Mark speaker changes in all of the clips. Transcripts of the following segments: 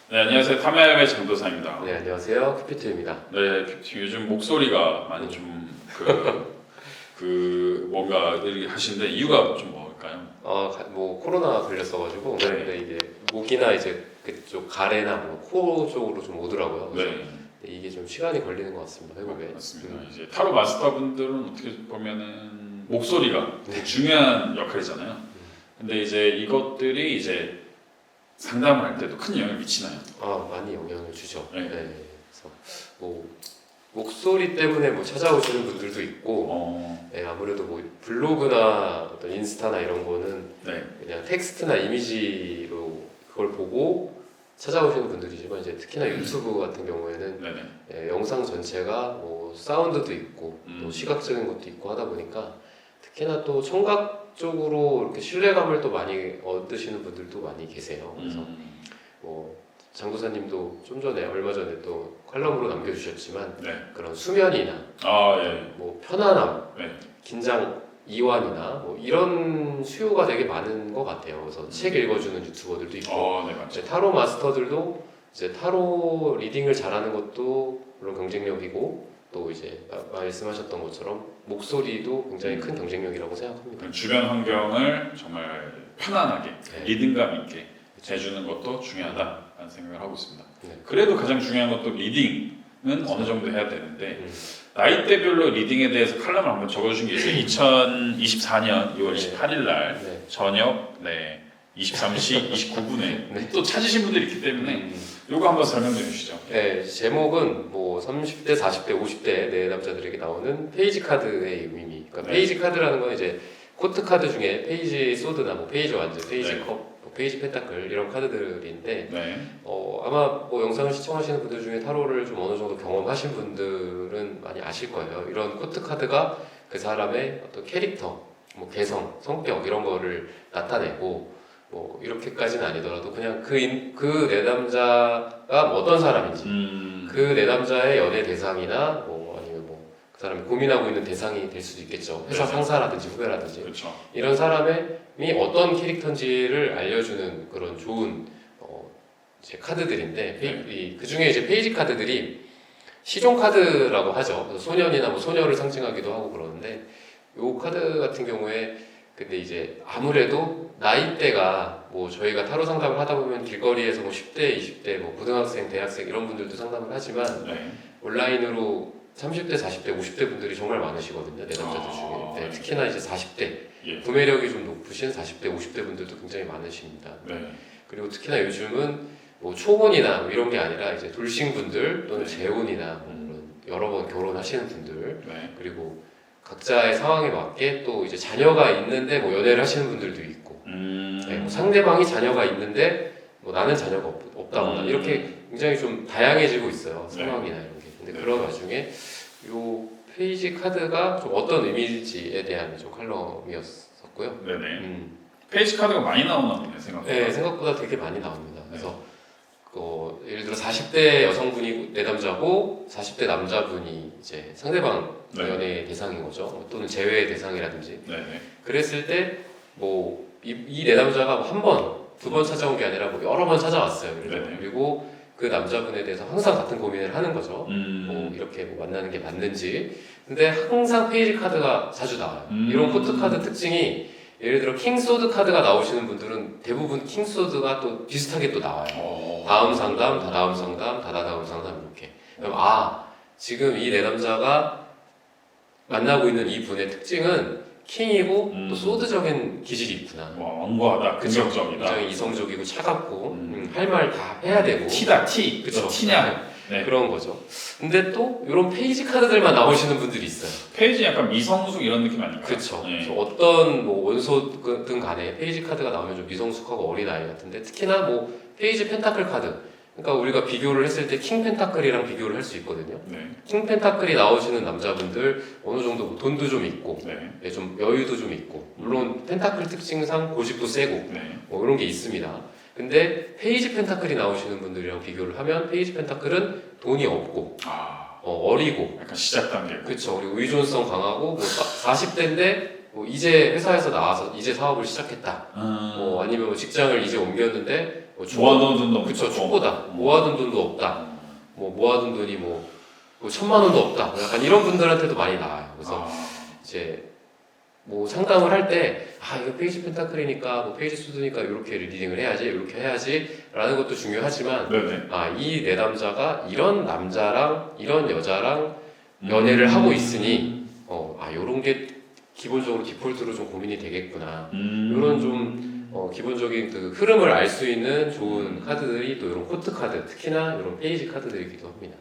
Speaker 1: 네, 안녕하세요. 탐야의 장도사입니다.
Speaker 2: 네, 안녕하세요. 큐피트입니다.
Speaker 1: 네, 요즘 목소리가 많이 좀 뭔가 이렇게 하시는데 이유가 좀 뭘까요?
Speaker 2: 뭐 코로나 걸렸어가지고
Speaker 1: 네.
Speaker 2: 근데 이게 목이나 이제 그쪽 가래나 뭐 코 쪽으로 좀 오더라고요. 그래서
Speaker 1: 네,
Speaker 2: 이게 좀 시간이 걸리는 것 같습니다. 회복에.
Speaker 1: 맞습니다. 이제 타로 마스터분들은 어떻게 보면은 목소리가 되게 중요한 역할이잖아요. 근데 이제 이것들이 이제 상담을 할 때도 큰 영향을 미치나요?
Speaker 2: 많이 영향을 주죠.
Speaker 1: 네.
Speaker 2: 그래서 뭐 목소리 때문에 뭐 찾아오시는 분들도 있고, 네, 아무래도 뭐 블로그나 어떤 인스타나 이런 거는
Speaker 1: 네,
Speaker 2: 그냥 텍스트나 이미지로 그걸 보고 찾아오시는 분들이지만 이제 특히나 유튜브 같은 경우에는
Speaker 1: 네네.
Speaker 2: 영상 전체가 뭐 사운드도 있고 또
Speaker 1: 음.
Speaker 2: 시각적인 것도 있고 하다 보니까 특히나 또 청각 쪽으로 이렇게 신뢰감을 또 많이 얻으시는 분들도 많이 계세요. 그래서 뭐 장도사님도 좀 전에 얼마 전에 또 칼럼으로 남겨주셨지만
Speaker 1: 네.
Speaker 2: 그런 수면이나
Speaker 1: 예.
Speaker 2: 뭐 편안함,
Speaker 1: 네.
Speaker 2: 긴장 이완이나 뭐 이런 수요가 되게 많은 것 같아요. 그래서 책 읽어주는 유튜버들도 있고
Speaker 1: 네, 맞죠.
Speaker 2: 타로 마스터들도 이제 타로 리딩을 잘하는 것도 물론 경쟁력이고 또 이제 말씀하셨던 것처럼 목소리도 굉장히 큰 경쟁력이라고 생각합니다.
Speaker 1: 주변 환경을 정말 편안하게
Speaker 2: 네.
Speaker 1: 리듬감 있게 해주는 것도 중요하다라는 생각을 하고 있습니다.
Speaker 2: 네.
Speaker 1: 그래도 가장 중요한 것도 리딩은 어느 정도 해야 되는데 나이대별로 리딩에 대해서 칼럼을 한번 적어주신 게 있어요. 2024년 6월 28일 날 저녁 23시 29분에 또 찾으신 분들이 있기 때문에 이거 한번 설명 좀 해주시죠.
Speaker 2: 네, 제목은 뭐 30대, 40대, 50대 내담자들에게 나오는 페이지 카드의 의미. 그러니까 페이지 카드라는 건 이제 코트 카드 중에 페이지 소드나 뭐 페이지 완즈, 페이지 컵, 뭐 페이지 펜타클 이런 카드들인데 아마 뭐 영상을 시청하시는 분들 중에 타로를 좀 어느 정도 경험하신 분들은 많이 아실 거예요. 이런 코트 카드가 그 사람의 어떤 캐릭터, 뭐 개성, 성격 이런 거를 나타내고 뭐 이렇게까지는 아니더라도 그냥 그 내담자가 뭐 어떤 사람인지 그 내담자의 연애 대상이나 뭐 아니면 뭐 그 사람이 고민하고 있는 대상이 될 수도 있겠죠. 회사 상사라든지 후배라든지
Speaker 1: 그렇죠.
Speaker 2: 이런 사람이 어떤 캐릭터인지를 알려주는 그런 좋은 이제 카드들인데 그 중에 이제 페이지 카드들이 시종 카드라고 하죠. 그래서 소년이나 뭐 소녀를 상징하기도 하고 그러는데 요 카드 같은 경우에 근데 이제 아무래도 나이대가 뭐 저희가 타로 상담을 하다 보면 길거리에서 뭐 10대, 20대, 뭐 고등학생, 대학생 이런 분들도 상담을 하지만 온라인으로 30대, 40대, 50대 분들이 정말 많으시거든요. 내담자들 중에. 특히나 이제 40대 구매력이 좀 높으신 40대, 50대 분들도 굉장히 많으십니다. 그리고 특히나 요즘은 뭐 초혼이나 뭐 이런 게 아니라 이제 돌싱 분들 또는 재혼이나 뭐 여러 번 결혼하시는 분들 그리고 각자의 상황에 맞게 또 이제 자녀가 있는데 뭐 연애를 하시는 분들도 있고 뭐 상대방이 자녀가 있는데 뭐 나는 자녀가 없다거나 이렇게 굉장히 좀 다양해지고 있어요. 상황이나 이런 게. 근데 그런 와중에 요 페이지 카드가 좀 어떤 의미일지에 대한 좀 칼럼이었었고요.
Speaker 1: 페이지 카드가 많이 나오나 보네 생각보다.
Speaker 2: 네, 생각보다 되게 많이 나옵니다. 그래서 예를 들어 40대 여성분이 내담자고 40대 남자분이 이제 상대방 연애 대상인 거죠. 또는 재회 대상이라든지. 그랬을 때 뭐 이 내담자가 한 번, 두 번 찾아온 게 아니라 뭐 여러 번 찾아왔어요. 그리고 그 남자분에 대해서 항상 같은 고민을 하는 거죠. 뭐 이렇게 뭐 만나는 게 맞는지. 근데 항상 페이지 카드가 자주 나와요. 이런 코트 카드 특징이 예를 들어 킹소드 카드가 나오시는 분들은 대부분 킹소드가 또 비슷하게 또 나와요. 다음 상담, 다다음 상담, 다다다음 상담 이렇게. 그럼 지금 이 내담자가 만나고 있는 이 분의 특징은 킹이고 또 소드적인 기질이 있구나.
Speaker 1: 완고하다, 긍정적이다.
Speaker 2: 굉장히 이성적이고 차갑고 할 말 다 해야 되고.
Speaker 1: 티다, 티.
Speaker 2: 그쵸?
Speaker 1: 티냐.
Speaker 2: 그런 거죠. 근데 또 이런 페이지 카드들만 나오시는 분들이 있어요.
Speaker 1: 페이지 약간 미성숙 이런 느낌 아닐까요?
Speaker 2: 그렇죠. 어떤 뭐 원소든 간에 페이지 카드가 나오면 좀 미성숙하고 어린 아이 같은데 특히나 뭐 페이지 펜타클 카드. 그러니까 우리가 비교를 했을 때 킹 펜타클이랑 비교를 할 수 있거든요. 킹 펜타클이 나오시는 남자분들 어느 정도 뭐 돈도 좀 있고, 좀 여유도 좀 있고, 물론 펜타클 특징상 고집도 세고, 뭐 이런 게 있습니다. 근데 페이지 펜타클이 나오시는 분들이랑 비교를 하면 페이지 펜타클은 돈이 없고, 어리고,
Speaker 1: 약간 시작 단계.
Speaker 2: 그렇죠. 그리고 의존성 강하고, 뭐 40대인데 뭐 이제 회사에서 나와서 이제 사업을 시작했다. 뭐 아니면 뭐 직장을 이제 옮겼는데
Speaker 1: 모아둔 돈도
Speaker 2: 그쵸,
Speaker 1: 없고.
Speaker 2: 축보다 모아둔 돈도 없다. 뭐 모아둔 돈이 뭐 1,000만 원도 없다. 뭐 약간 이런 분들한테도 많이 나와요. 그래서 이제 뭐 상담을 할 때 이거 페이지 펜타클이니까 뭐 페이지 수두니까 이렇게 리딩을 해야지, 이렇게 해야지라는 것도 중요하지만
Speaker 1: 네네.
Speaker 2: 이 내담자가 이런 남자랑 이런 여자랑 연애를 하고 있으니 요런 게 기본적으로 디폴트로 좀 고민이 되겠구나. 이런 좀 기본적인 그 흐름을 알 수 있는 좋은 카드들이 또 이런 코트 카드, 특히나 이런 페이지 카드들이기도 합니다.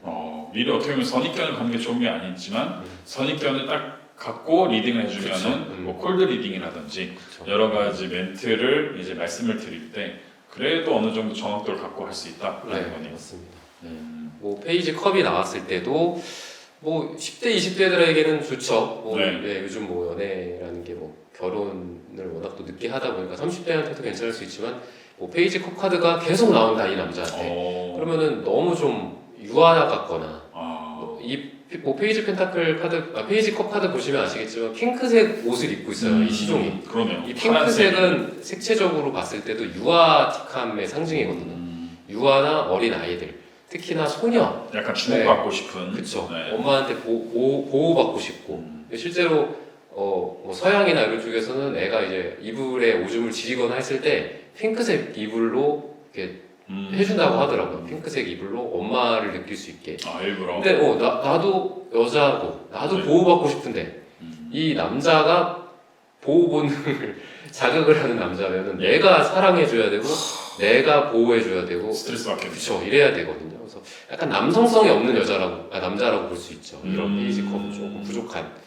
Speaker 1: 미리 어떻게 보면 선입견을 갖는 게 좋은 게 아니지만 선입견을 딱 갖고 리딩을 해주면은 뭐 콜드 리딩이라든지
Speaker 2: 그쵸.
Speaker 1: 여러 가지 멘트를 이제 말씀을 드릴 때 그래도 어느 정도 정확도를 갖고 할 수 있다라는 거네요.
Speaker 2: 맞습니다. 뭐 페이지 컵이 나왔을 때도 뭐 10대, 20대들에게는 좋죠. 요즘 뭐 연애라는 게 뭐 결혼을 워낙 또 늦게 하다 보니까 30대한테도 괜찮을 수 있지만 뭐 페이지 컵 카드가 계속 나온다 이 남자한테. 그러면은 너무 좀 유아 같거나 뭐 페이지 펜타클 카드, 페이지 컵 카드 보시면 아시겠지만 핑크색 옷을 입고 있어요. 이 시종이.
Speaker 1: 그러네요.
Speaker 2: 이 핑크색은 색채적으로 봤을 때도 유아틱함의 상징이거든요. 유아나 어린 아이들, 특히나 소녀.
Speaker 1: 약간 주목받고 싶은.
Speaker 2: 그렇죠.
Speaker 1: 네.
Speaker 2: 엄마한테 보호받고 싶고. 실제로 뭐 서양이나 이런 쪽에서는 애가 이제 이불에 오줌을 지리거나 했을 때 핑크색 이불로 이렇게 해준다고 하더라고요. 핑크색 이불로 엄마를 느낄 수 있게.
Speaker 1: 일부러.
Speaker 2: 근데 나도 여자고 나도
Speaker 1: 네.
Speaker 2: 보호받고 싶은데 이 남자가 보호 본능을 자극을 하는 남자면은 내가 사랑해줘야 되고 내가 보호해줘야 되고
Speaker 1: 스트레스 받겠네.
Speaker 2: 그렇죠. 이래야 되거든요. 그래서 약간 남성성이 없는 남자라고 볼 수 있죠. 이런 페이지 컵은 조금 부족한.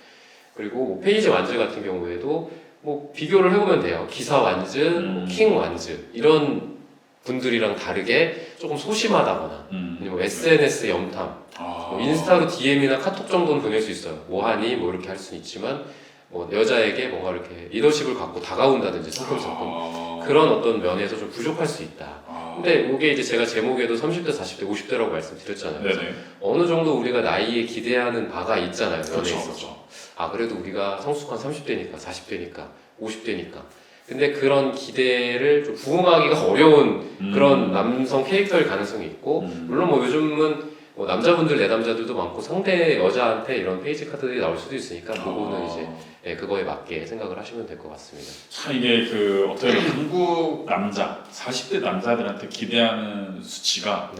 Speaker 2: 그리고 뭐 페이지 완즈 같은 경우에도 뭐 비교를 해보면 돼요. 기사 완즈, 뭐 킹 완즈 이런 분들이랑 다르게 조금 소심하다거나 아니면 SNS 염탐, 뭐 인스타로 DM이나 카톡 정도는 보낼 수 있어요. 뭐하니? 뭐 이렇게 할 수는 있지만 뭐 여자에게 뭔가 이렇게 리더십을 갖고 다가온다든지 성큼성큼 그런 어떤 면에서 좀 부족할 수 있다. 근데 이게 이제 제가 제목에도 30대, 40대, 50대라고 말씀드렸잖아요. 그래서 어느 정도 우리가 나이에 기대하는 바가 있잖아요. 연애에 있어서. 그래도 우리가 성숙한 30대니까, 40대니까, 50대니까. 근데 그런 기대를 좀 부응하기가 어려운 그런 남성 캐릭터일 가능성이 있고, 물론 뭐 요즘은 뭐 남자분들, 내담자들도 많고 상대 여자한테 이런 페이지 카드들이 나올 수도 있으니까 그거는 이제 그거에 맞게 생각을 하시면 될 것 같습니다.
Speaker 1: 참 이게 어떻게 보면 한국 남자, 40대 남자들한테 기대하는 수치가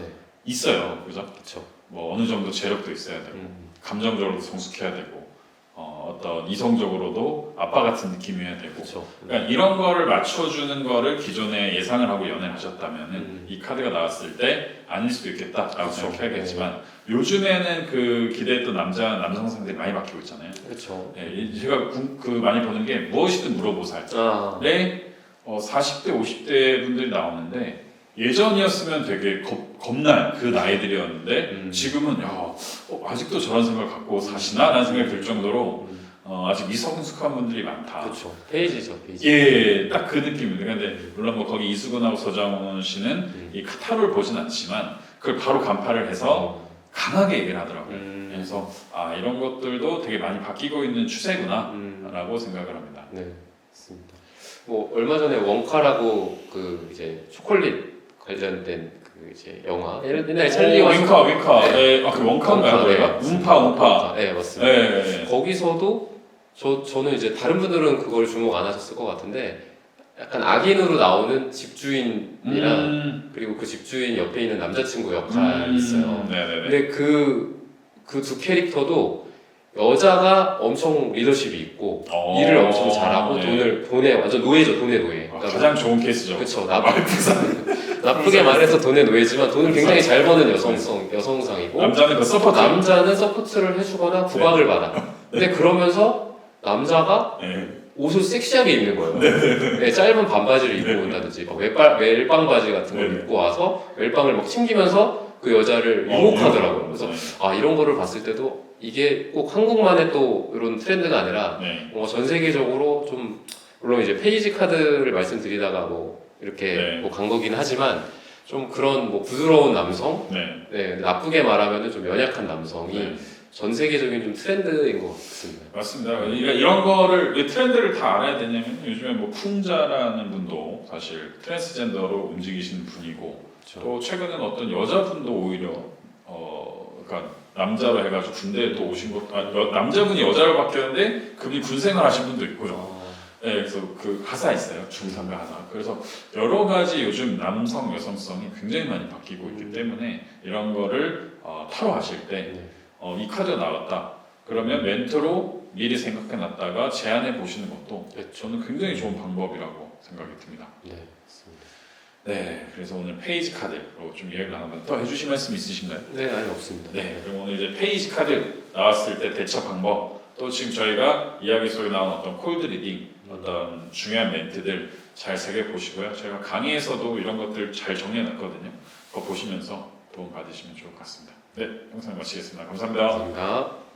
Speaker 1: 있어요. 그죠?
Speaker 2: 그렇죠.
Speaker 1: 뭐 어느 정도 재력도 있어야 되고, 감정적으로도 성숙해야 되고, 어떤 이성적으로도 아빠 같은 느낌이어야 되고.
Speaker 2: 그렇죠.
Speaker 1: 그러니까 이런 거를 맞춰주는 거를 기존에 예상을 하고 연애를 하셨다면은 이 카드가 나왔을 때 아닐 수도 있겠다라고 생각해야겠지만 요즘에는 그 기대했던 남성 상들이 많이 바뀌고 있잖아요.
Speaker 2: 그렇죠.
Speaker 1: 제가 많이 보는 게 무엇이든 물어보살. 40대, 50대 분들이 나오는데 예전이었으면 되게 겁날 그 나이들이었는데 지금은 아직도 저런 생각을 갖고 사시나? 라는 생각이 들 정도로 아직 미성숙한 분들이 많다.
Speaker 2: 그렇죠. 페이지죠, 페이지.
Speaker 1: 딱 그 느낌입니다. 근데 물론 뭐 거기 이수근하고 서장훈 씨는 이 카타로를 보진 않지만 그걸 바로 간파를 해서 강하게 얘기를 하더라고요. 그래서 이런 것들도 되게 많이 바뀌고 있는 추세구나 라고 생각을 합니다.
Speaker 2: 네, 맞습니다. 뭐 얼마 전에 원카라고 그 이제 초콜릿 관련된 그 이제 영화 옛날에 찰리와
Speaker 1: 윙카. 그 원카인가요? 움파.
Speaker 2: 네, 맞습니다. 거기서도 저는 이제 다른 분들은 그걸 주목 안 하셨을 것 같은데 약간 악인으로 나오는 집주인이랑 그리고 그 집주인 옆에 있는 남자친구 역할이 있어요. 근데 그 두 캐릭터도 여자가 엄청 리더십이 있고 일을 엄청 잘하고 돈에 완전 노예죠. 돈의 노예.
Speaker 1: 그러니까 가장 좋은 케이스죠.
Speaker 2: 그렇죠. 나쁘게 말해서 돈의 노예지만 돈을 굉장히 잘 버는 여성상이고
Speaker 1: 남자는 그 서포트.
Speaker 2: 남자는 서포트를 해주거나 구박을 받아. 근데 그러면서 남자가 옷을 섹시하게 입는 거예요. 짧은 반바지를 입고 온다든지 멜빵 바지 같은 걸 입고 와서 멜빵을 막 챙기면서 그 여자를 유혹하더라고요. 그래서 이런 거를 봤을 때도 이게 꼭 한국만의 또 이런 트렌드가 아니라 전 세계적으로 좀 물론 이제 페이지 카드를 말씀드리다가 뭐 이렇게 뭐 간 거긴 하지만 좀 그런 뭐 부드러운 남성, 나쁘게 말하면은 좀 연약한 남성이 전 세계적인 좀 트렌드인 것 같습니다.
Speaker 1: 맞습니다. 그러니까 이런 거를 왜 트렌드를 다 알아야 되냐면 요즘에 뭐 쿵자라는 분도 사실 트랜스젠더로 움직이시는 분이고
Speaker 2: 그렇죠.
Speaker 1: 또 최근에는 어떤 여자분도 오히려 그러니까 남자로 해가지고 군대에 또 오신 것 남자분이 여자로 바뀌었는데 그분이 군생활 하신 분도 있고요. 네, 그래서 그 가사 있어요. 중상가 하나. 그래서 여러 가지 요즘 남성 여성성이 굉장히 많이 바뀌고 있기 때문에 이런 거를 타로 하실 때 이 카드가 나왔다. 그러면 멘트로 미리 생각해놨다가 제안해 보시는 것도 저는 굉장히 좋은 방법이라고 생각이 듭니다.
Speaker 2: 네, 맞습니다.
Speaker 1: 네, 그래서 오늘 페이지 카드로 좀 이야기를 나누면 더 해주실 말씀 있으신가요?
Speaker 2: 네, 아니 없습니다.
Speaker 1: 네, 그럼 오늘 이제 페이지 카드 나왔을 때 대처 방법, 또 지금 저희가 이야기 속에 나온 어떤 콜드 리딩, 어떤 중요한 멘트들 잘 새겨 보시고요. 저희가 강의에서도 이런 것들 잘 정리해놨거든요. 그거 보시면서 도움 받으시면 좋을 것 같습니다. 네, 영상 마치겠습니다. 감사합니다.
Speaker 2: 감사합니다.